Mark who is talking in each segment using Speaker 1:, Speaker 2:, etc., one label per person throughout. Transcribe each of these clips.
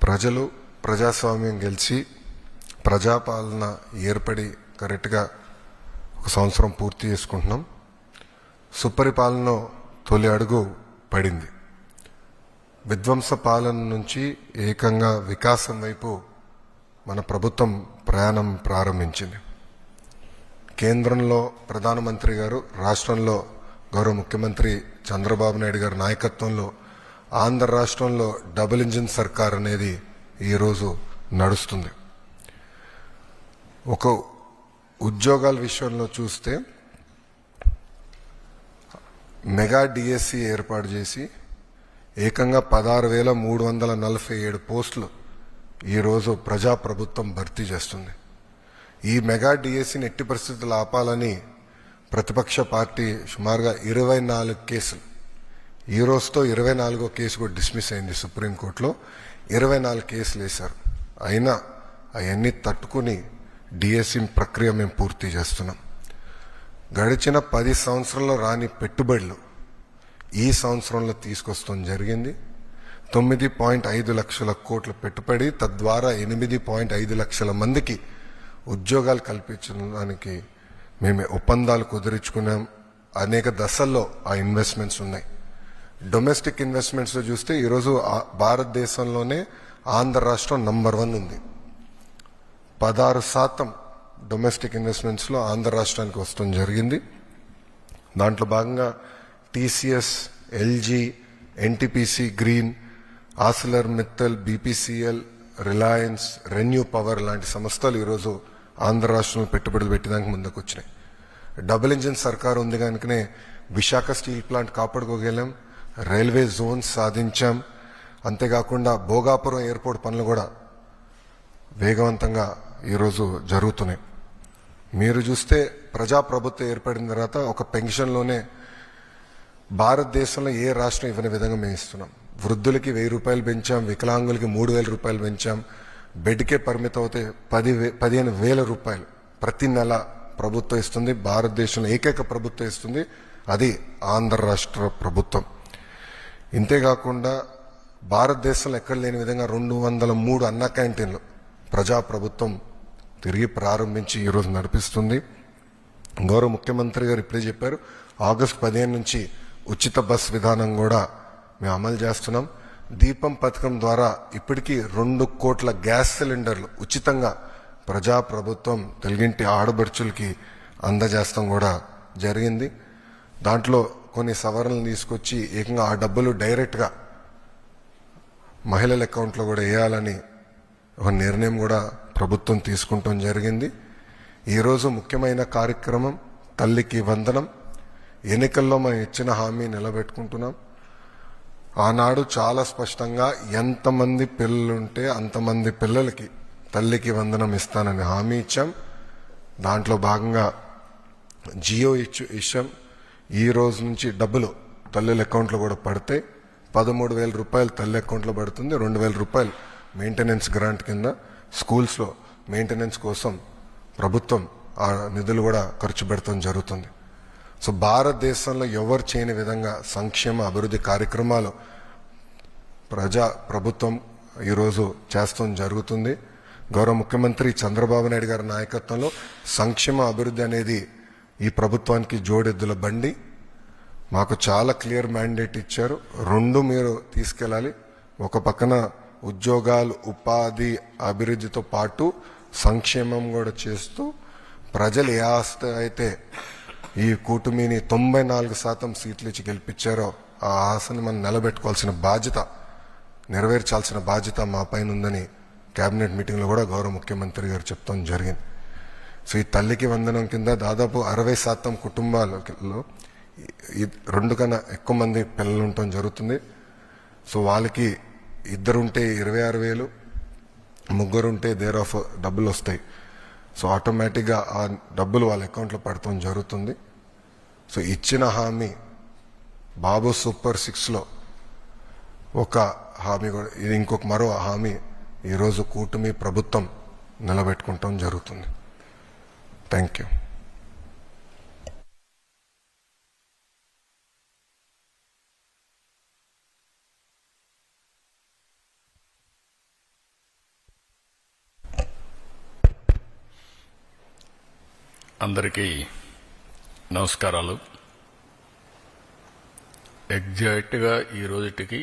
Speaker 1: ప్రజలు ప్రజాస్వామ్యం గెలిచి ప్రజాపాలన ఏర్పడి కరెక్ట్గా ఒక సంవత్సరం పూర్తి చేసుకుంటున్నాం. సుపరిపాలన తొలి అడుగు పడింది. విధ్వంస పాలన నుంచి ఏకంగా వికాసం వైపు మన ప్రభుత్వం ప్రయాణం ప్రారంభించింది. కేంద్రంలో ప్రధానమంత్రి గారు, రాష్ట్రంలో గౌరవ ముఖ్యమంత్రి చంద్రబాబు నాయుడు గారి నాయకత్వంలో ఆంధ్ర రాష్ట్రంలో డబుల్ ఇంజిన్ సర్కార్ అనేది ఈరోజు నడుస్తుంది. ఒక ఉద్యోగాల విషయంలో చూస్తే మెగా డిఎస్సి ఏర్పాటు చేసి ఏకంగా 16,347 పోస్టులు ఈరోజు ప్రజాప్రభుత్వం భర్తీ చేస్తుంది. ఈ మెగా డిఎస్సిని ఎట్టి పరిస్థితులు ఆపాలని ప్రతిపక్ష పార్టీ సుమారుగా 24 కేసులు, ఈ రోజుతో 24వ కేసు కూడా డిస్మిస్ అయింది సుప్రీంకోర్టులో. 24 కేసులు వేశారు. అయినా అవన్నీ తట్టుకుని డిఎస్సి ప్రక్రియ మేము పూర్తి చేస్తున్నాం. గడిచిన 10 సంవత్సరాల్లో రాని పెట్టుబడులు ఈ సంవత్సరంలో తీసుకొస్తాం జరిగింది. 9.5 లక్షల కోట్ల పెట్టుబడి, తద్వారా 8.5 లక్షల మందికి ఉద్యోగాలు కల్పించడానికి మేము ఒప్పందాలు కుదుర్చుకున్నాం. అనేక దశల్లో ఆ ఇన్వెస్ట్మెంట్స్ ఉన్నాయి. డొమెస్టిక్ ఇన్వెస్ట్మెంట్స్లో చూస్తే ఈరోజు భారతదేశంలోనే ఆంధ్ర రాష్ట్రం నంబర్ 1 ఉంది. 16% డొమెస్టిక్ ఇన్వెస్ట్మెంట్స్లో ఆంధ్ర రాష్ట్రానికి వస్తూ జరిగింది. దాంట్లో భాగంగా TCS, LG, NTPC green, ఆసిలర్ Mittal, BPCL, Reliance, renew power లాంటి సంస్థలు ఈరోజు ఆంధ్ర రాష్ట్రంలో పెట్టుబడులు పెట్టడానికి ముందుకు వచ్చినాయి. డబుల్ ఇంజిన్ సర్కార్ ఉంది కనుకనే విశాఖ స్టీల్ ప్లాంట్ కాపాడుకోగలం, రైల్వే జోన్స్ సాధించాం. అంతేకాకుండా భోగాపురం ఎయిర్పోర్ట్ పనులు కూడా వేగవంతంగా ఈరోజు జరుగుతున్నాయి. మీరు చూస్తే ప్రజాప్రభుత్వం ఏర్పడిన తర్వాత ఒక పెన్షన్లోనే భారతదేశంలో ఏ రాష్ట్రం ఇవ్వని విధంగా మేము ఇస్తున్నాం. వృద్ధులకి 1,000 రూపాయలు పెంచాం, వికలాంగులకి 3,000 రూపాయలు పెంచాం. బెడ్కే పరిమితం అవుతే 15,000 రూపాయలు ప్రతి నెల ప్రభుత్వం ఇస్తుంది. భారతదేశంలో ఏకైక ప్రభుత్వం ఇస్తుంది, అది ఆంధ్ర రాష్ట్ర ప్రభుత్వం. ఇంతేకాకుండా భారతదేశంలో ఎక్కడ లేని విధంగా 203 అన్న క్యాంటీన్లు ప్రజాప్రభుత్వం తిరిగి ప్రారంభించి ఈరోజు నడిపిస్తుంది. గౌరవ ముఖ్యమంత్రి గారు ఇప్పుడే చెప్పారు, ఆగస్టు 15 నుంచి ఉచిత బస్ విధానం కూడా మేము అమలు చేస్తున్నాం. దీపం పథకం ద్వారా ఇప్పటికీ 2 కోట్ల గ్యాస్ సిలిండర్లు ఉచితంగా ప్రజాప్రభుత్వం తెలుగింటి ఆడబడుచులకి అందజేస్తాం కూడా జరిగింది. దాంట్లో కొన్ని సవరణలు తీసుకొచ్చి ఏకంగా ఆ డబ్బులు డైరెక్ట్గా మహిళల అకౌంట్లో కూడా వేయాలని ఒక నిర్ణయం కూడా ప్రభుత్వం తీసుకుంటాం జరిగింది. ఈరోజు ముఖ్యమైన కార్యక్రమం తల్లికి వందనం. ఎన్నికల్లో మనం ఇచ్చిన హామీ నిలబెట్టుకుంటున్నాం. ఆనాడు చాలా స్పష్టంగా ఎంతమంది పిల్లలుంటే అంతమంది పిల్లలకి తల్లికి వందనం ఇస్తానని హామీ ఇచ్చాం. దాంట్లో భాగంగా జియో ఇచ్చాం. ఈ రోజు నుంచి డబ్బులు తల్లుల అకౌంట్లో కూడా పడితే 13,000 రూపాయలు తల్లి అకౌంట్లో పడుతుంది. 2,000 రూపాయలు మెయింటెనెన్స్ గ్రాంట్ కింద స్కూల్స్లో మెయింటెనెన్స్ కోసం ప్రభుత్వం ఆ నిధులు కూడా ఖర్చు పెడతాం జరుగుతుంది. సో భారతదేశంలో ఎవరు చేయని విధంగా సంక్షేమ అభివృద్ధి కార్యక్రమాలు ప్రభుత్వం ఈరోజు చేస్తాం జరుగుతుంది. గౌరవ ముఖ్యమంత్రి చంద్రబాబు నాయుడు గారి నాయకత్వంలో సంక్షేమ అభివృద్ధి అనేది ఈ ప్రభుత్వానికి జోడెద్దుల బండి. మాకు చాలా క్లియర్ మ్యాండేట్ ఇచ్చారు. 2 మీరు తీసుకెళ్ళాలి. ఒక పక్కన ఉద్యోగాలు, ఉపాధి, అభివృద్ధితో పాటు సంక్షేమం కూడా చేస్తూ ప్రజలు ఏ ఆస్తి అయితే ఈ కూటమిని 94% సీట్లు ఇచ్చి గెలిపించారో ఆ ఆశని మనం నిలబెట్టుకోవాల్సిన బాధ్యత, నెరవేర్చాల్సిన బాధ్యత మా పైన ఉందని కేబినెట్ మీటింగ్లో కూడా గౌరవ ముఖ్యమంత్రి గారు చెప్తాం జరిగింది. సో ఈ తల్లికి వందనం కింద దాదాపు 60% కుటుంబాలలో 2 కన్నా ఎక్కువ మంది పిల్లలు ఉండటం జరుగుతుంది. సో వాళ్ళకి 2 ఉంటే 26,000, 3 ఉంటే దేర్ ఆఫ్ డబ్బులు వస్తాయి. సో ఆటోమేటిక్గా ఆ డబ్బులు వాళ్ళ అకౌంట్లో పడటం జరుగుతుంది. సో ఇచ్చిన హామీ బాబు సూపర్ 6లో ఒక హామీ కూడా, ఇది ఇంకొక మరో హామీ ఈరోజు కూటమి ప్రభుత్వం నిలబెట్టుకుంటాం జరుగుతుంది. Thank you.
Speaker 2: అందరికీ నమస్కారాలు. ఎగ్జాక్ట్గా ఈ రోజుటికి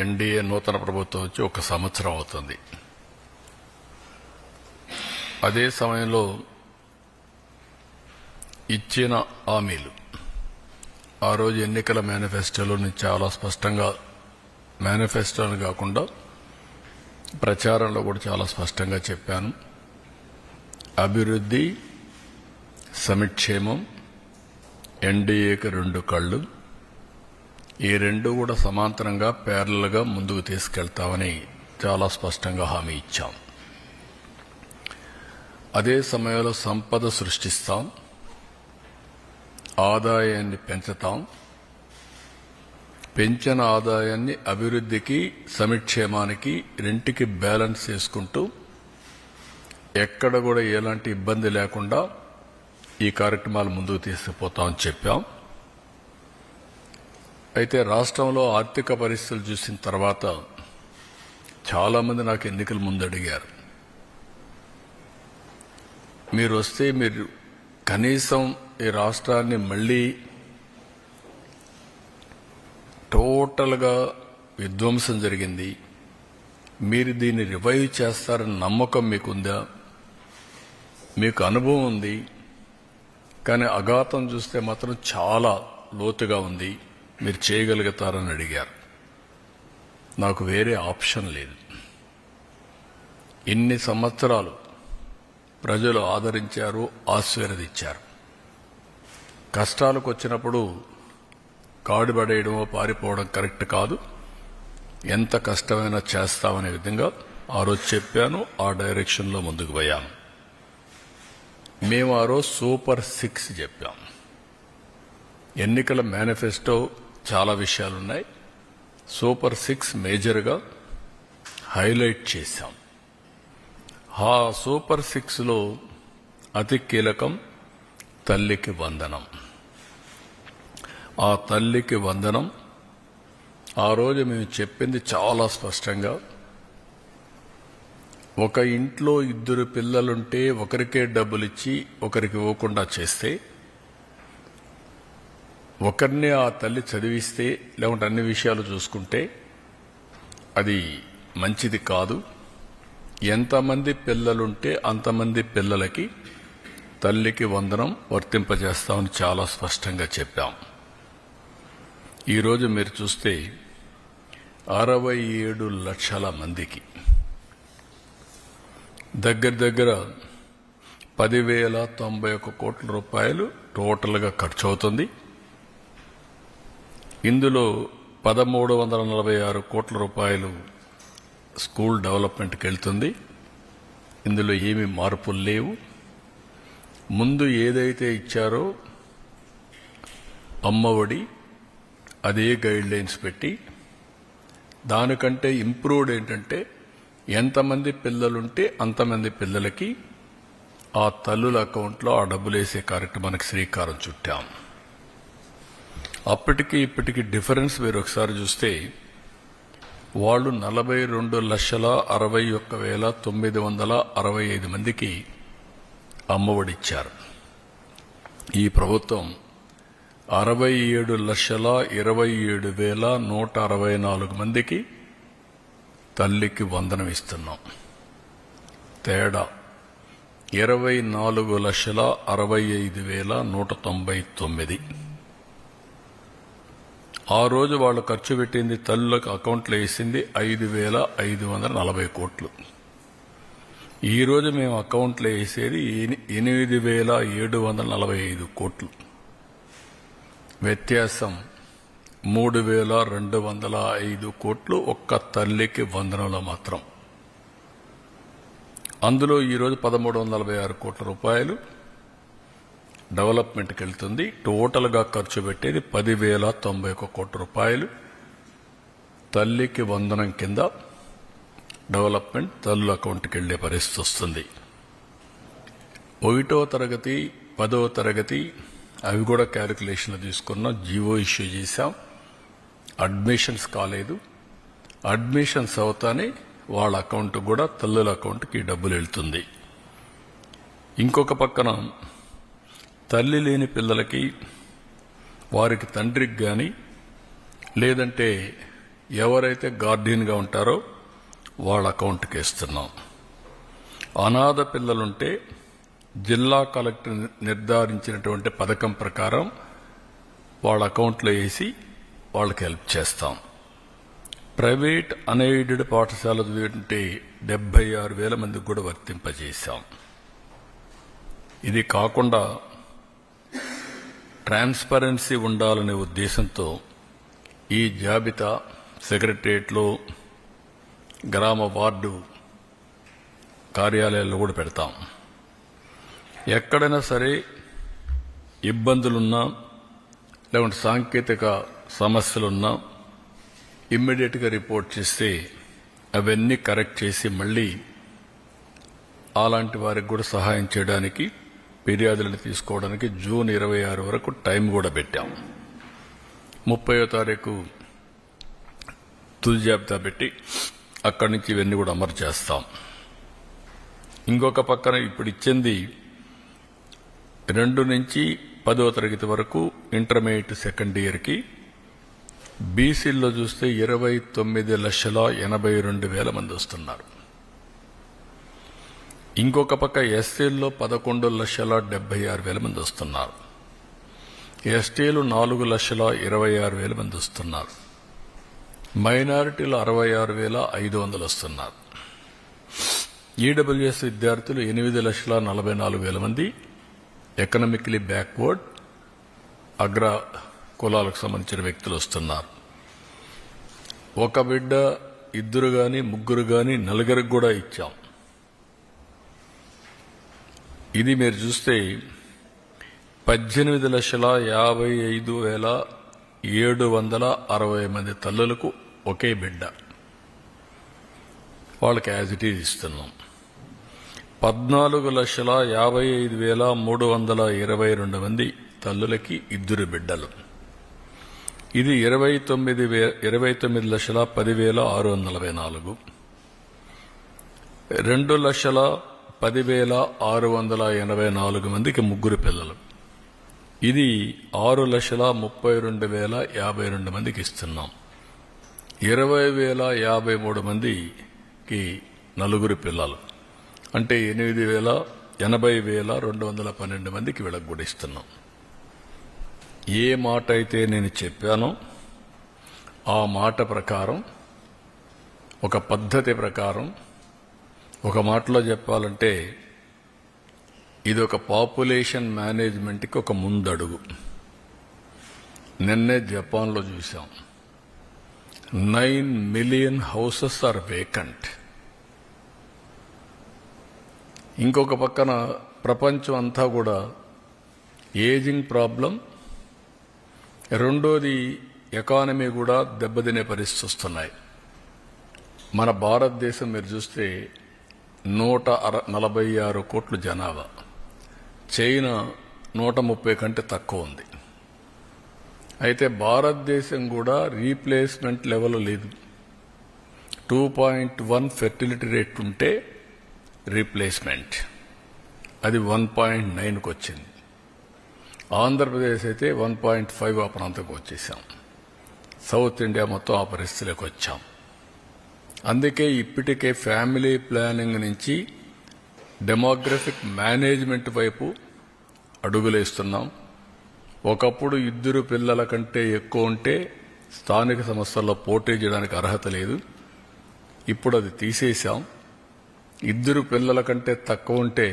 Speaker 2: ఎన్డీఏ నూతన ప్రభుత్వం వచ్చి 1 సంవత్సరం అవుతుంది. అదే సమయంలో ఇచ్చిన హామీలు ఆ రోజు ఎన్నికల మేనిఫెస్టోలోని చాలా స్పష్టంగా, మేనిఫెస్టోని కాకుండా ప్రచారంలో కూడా చాలా స్పష్టంగా చెప్పాను. అభివృద్ధి, సంక్షేమం, ఎన్డీఏకి 2 కళ్ళు, ఈ 2 కూడా సమాంతరంగా ప్యారలల్గా ముందుకు తీసుకెళ్తామని చాలా స్పష్టంగా హామీ ఇచ్చాం. అదే సమయంలో సంపద సృష్టిస్తాం, ఆదాయాన్ని పెంచుతాం, పెంచిన ఆదాయాన్ని అభివృద్ధికి, సంక్షేమానికి రెంటికి బ్యాలెన్స్ చేసుకుంటూ ఎక్కడ కూడా ఎలాంటి ఇబ్బంది లేకుండా ఈ కార్యక్రమాలు ముందుకు తీసుకుపోతామని చెప్పాం. అయితే రాష్ట్రంలో ఆర్థిక పరిస్థితులు చూసిన తర్వాత చాలామంది నాకు ఎన్నికల ముందు అడిగారు, మీరు వస్తే మీరు కనీసం ఈ రాష్ట్రాన్ని మళ్ళీ టోటల్గా విధ్వంసం జరిగింది, మీరు దీన్ని రివైవ్ చేస్తారని నమ్మకం మీకుందా, మీకు అనుభవం ఉంది, కానీ అఘాతం చూస్తే మాత్రం చాలా లోతుగా ఉంది, మీరు చేయగలుగుతారని అడిగారు. నాకు వేరే ఆప్షన్ లేదు. ఇన్ని సంవత్సరాలు ప్రజలు ఆదరించారు, ఆశీర్వదించారు. కష్టాలకు వచ్చినప్పుడు కాడుపడేయడమో పారిపోవడం కరెక్ట్ కాదు. ఎంత కష్టమైనా చేస్తామనే విధంగా ఆ రోజు చెప్పాను, ఆ డైరెక్షన్లో ముందుకు పోయాను. మేము ఆ రోజు సూపర్ 6 చెప్పాం. ఎన్నికల మేనిఫెస్టో చాలా విషయాలున్నాయి, సూపర్ 6 మేజర్గా హైలైట్ చేశాం. ఆ సూపర్ 6లో అతి కీలకం తల్లికి వందనం. ఆ తల్లికి వందనం ఆ రోజు మేము చెప్పింది చాలా స్పష్టంగా, ఒక ఇంట్లో 2 పిల్లలుంటే ఒకరికే డబ్బులిచ్చి ఒకరికి ఇవ్వకుండా చేస్తే, ఒకరిని ఆ తల్లి చదివిస్తే లేకుంటే అన్ని విషయాలు చూసుకుంటే అది మంచిది కాదు. ఎంతమంది పిల్లలుంటే అంతమంది పిల్లలకి తల్లికి వందనం వర్తింపజేస్తామని చాలా స్పష్టంగా చెప్పాం. ఈరోజు మీరు చూస్తే 67 లక్షల మందికి దగ్గర 10,091 కోట్ల రూపాయలు టోటల్గా ఖర్చు అవుతుంది. ఇందులో 1,346 కోట్ల రూపాయలు స్కూల్ డెవలప్మెంట్కి వెళ్తుంది. ఇందులో ఏమీ మార్పులు లేవు. ముందు ఏదైతే ఇచ్చారో అమ్మఒడి అదే గైడ్ లైన్స్ పెట్టి, దానికంటే ఇంప్రూవ్డ్ ఏంటంటే ఎంతమంది పిల్లలుంటే అంతమంది పిల్లలకి ఆ తల్లుల అకౌంట్లో ఆ డబ్బులు వేసే కార్యక్రమానికి శ్రీకారం చుట్టాం. అప్పటికి ఇప్పటికి డిఫరెన్స్ మీరు ఒకసారి చూస్తే, వాళ్ళు 42,61,965 మందికి అమ్మఒడిచ్చారు. ఈ ప్రభుత్వం 67,27,164 మందికి తల్లికి వందనం ఇస్తున్నాం. తేడా 24,65,199. ఆ రోజు వాళ్ళు ఖర్చు పెట్టింది, తల్లులకు అకౌంట్లో వేసింది 5,540 కోట్లు. ఈ రోజు మేము అకౌంట్లో వేసేది 8,745 కోట్లు. వ్యత్యాసం 3,205 కోట్లు ఒక్క తల్లికి వందనంలో మాత్రం. అందులో ఈరోజు 1,346 కోట్ల రూపాయలు డెవలప్మెంట్కి వెళ్తుంది. టోటల్గా ఖర్చు పెట్టేది 10,091 కోట్ల రూపాయలు తల్లికి వందనం కింద డెవలప్మెంట్ తల్లుల అకౌంట్కి వెళ్లే పరిస్థితి వస్తుంది. 1వ తరగతి 10వ తరగతి అవి కూడా క్యాలిక్యులేషన్లు తీసుకున్నాం, జీవో ఇష్యూ చేశాం. అడ్మిషన్స్ కాలేదు, అడ్మిషన్స్ అవుతానే వాళ్ళ అకౌంట్ కూడా తల్లుల అకౌంట్కి డబ్బులు వెళ్తుంది. ఇంకొక పక్కన తల్లి లేని పిల్లలకి వారికి తండ్రికి కానీ లేదంటే ఎవరైతే గార్డియన్గా ఉంటారో వాళ్ళ అకౌంట్కి ఇస్తున్నాం. అనాథ పిల్లలుంటే జిల్లా కలెక్టర్ నిర్ధారించినటువంటి పథకం ప్రకారం వాళ్ళ అకౌంట్లో వేసి వాళ్ళకి హెల్ప్ చేస్తాం. ప్రైవేట్ అన్ఎయిడెడ్ పాఠశాలలు ఉంటే 76,000 మందికి కూడా వర్తింపజేశాం. ఇది కాకుండా ట్రాన్స్పరెన్సీ ఉండాలనే ఉద్దేశంతో ఈ జాబితా సెక్రటరియట్లో గ్రామ వార్డు కార్యాలయాల్లో కూడా పెడతాం. ఎక్కడైనా సరే ఇబ్బందులున్నా లేకుంటే సాంకేతిక సమస్యలున్నా ఇమ్మీడియట్గా రిపోర్ట్ చేస్తే అవన్నీ కరెక్ట్ చేసి మళ్ళీ అలాంటి వారికి కూడా సహాయం చేయడానికి ఫిర్యాదులను తీసుకోవడానికి జూన్ 26 వరకు టైం కూడా పెట్టాం. 30వ తారీఖు తుది జాబితా పెట్టి అక్కడి నుంచి ఇవన్నీ కూడా అమలు చేస్తాం. ఇంకొక పక్కన ఇప్పుడు ఇచ్చింది 2 నుంచి 10వ తరగతి వరకు ఇంటర్మీడియట్ సెకండ్ ఇయర్కి బీసీల్లో చూస్తే 29,82,000 మంది వస్తున్నారు. ఇంకొక పక్క ఎస్సీల్లో 11,76,000 మంది వస్తున్నారు. ఎస్టీలు 4,26,000 మంది వస్తున్నారు. మైనారిటీలు 66,500 వస్తున్నారు. ఈడబ్ల్యూఎస్ విద్యార్థులు 8,44,000 మంది ఎకనామికలీ బ్యాక్వర్డ్ అగ్ర కులాలకు సంబంధించిన వ్యక్తులు వస్తున్నారు. ఒక బిడ్డ 2 గాని 3 గాని 4 కూడా ఇచ్చాం. ఇది మీరు చూస్తే 18,55,760 మంది తల్లులకు ఒకే బిడ్డ వాళ్ళకి యాజ్ ఇట్ ఈజ్ ఇస్తున్నాం. 14,55,322 మంది తల్లులకి 2 బిడ్డలు. ఇది 29,10,644. 2,10,684 మందికి 3 పిల్లలు. ఇది 6,32,052 మందికి ఇస్తున్నాం. 20,053 మందికి 4 పిల్లలు అంటే 80,212 మందికి వీళ్ళకి కూడా ఇస్తున్నాం. ఏ మాట అయితే నేను చెప్పానో ఆ మాట ప్రకారం ఒక పద్ధతి ప్రకారం ఒక మాటలో చెప్పాలంటే ఇది ఒక పాపులేషన్ మేనేజ్మెంట్కి ఒక ముందడుగు. నిన్నే జపాన్లో చూసాం 9 మిలియన్ హౌసెస్ ఆర్ వేకెంట్. ఇంకొక పక్కన ప్రపంచం అంతా కూడా ఏజింగ్ ప్రాబ్లం, రెండోది ఎకానమీ కూడా దెబ్బతినే పరిస్థితి వస్తున్నాయి. మన భారతదేశం మీరు చూస్తే 146 కోట్ల జనాభా, చైనా 130 కంటే తక్కువ ఉంది. అయితే భారతదేశం కూడా రీప్లేస్మెంట్ లెవెల్ లేదు. 2.1 ఫెర్టిలిటీ రేట్ ఉంటే రీప్లేస్మెంట్ అది 1.9కు వచ్చింది. ఆంధ్రప్రదేశ్ అయితే 1.5 ఆ ప్రాంతంకి వచ్చేసాం. సౌత్ ఇండియా మొత్తం ఆ పరిస్థితిలోకి వచ్చాం. అందుకే ఇప్పటికే ఫ్యామిలీ ప్లానింగ్ నుంచి డెమోగ్రఫిక్ మేనేజ్మెంట్ వైపు అడుగులేస్తున్నాం. ఒకప్పుడు 2 పిల్లల కంటే ఎక్కువ ఉంటే స్థానిక సంస్థల్లో పోటీ చేయడానికి అర్హత లేదు. ఇప్పుడు అది తీసేశాం. 2 పిల్లల కంటే తక్కువ ఉంటే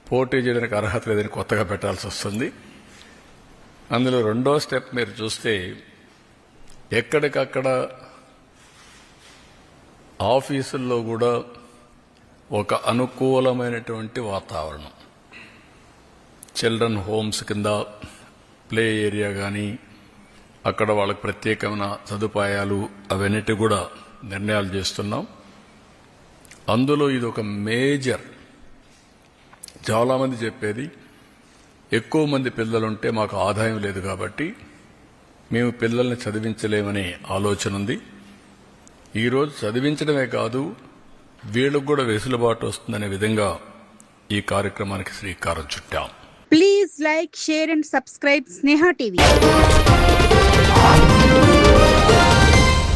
Speaker 2: పోటీ చేయడానికి అర్హత లేదని కొత్తగా పెట్టాల్సి వస్తుంది. అందులో 2వ స్టెప్ మీరు చూస్తే ఎక్కడికక్కడ ఆఫీసుల్లో కూడా ఒక అనుకూలమైనటువంటి వాతావరణం, చిల్డ్రన్ హోమ్స్ కింద ప్లే ఏరియా కానీ అక్కడ వాళ్ళకి ప్రత్యేకమైన సదుపాయాలు అవన్నిటి కూడా నిర్ణయాలు చేస్తున్నాం. అందులో ఇది ఒక మేజర్. చాలామంది చెప్పేది ఎక్కువ మంది పిల్లలుంటే మాకు ఆదాయం లేదు కాబట్టి మేము పిల్లల్ని చదివించలేమనే ఆలోచన ఉంది. ఈరోజు చదివించడమే కాదు వీళ్ళకు కూడా వెసులుబాటు వస్తుందనే విధంగా ఈ కార్యక్రమానికి శ్రీకారం చుట్టాం.
Speaker 3: Please like, share and subscribe Sneha TV.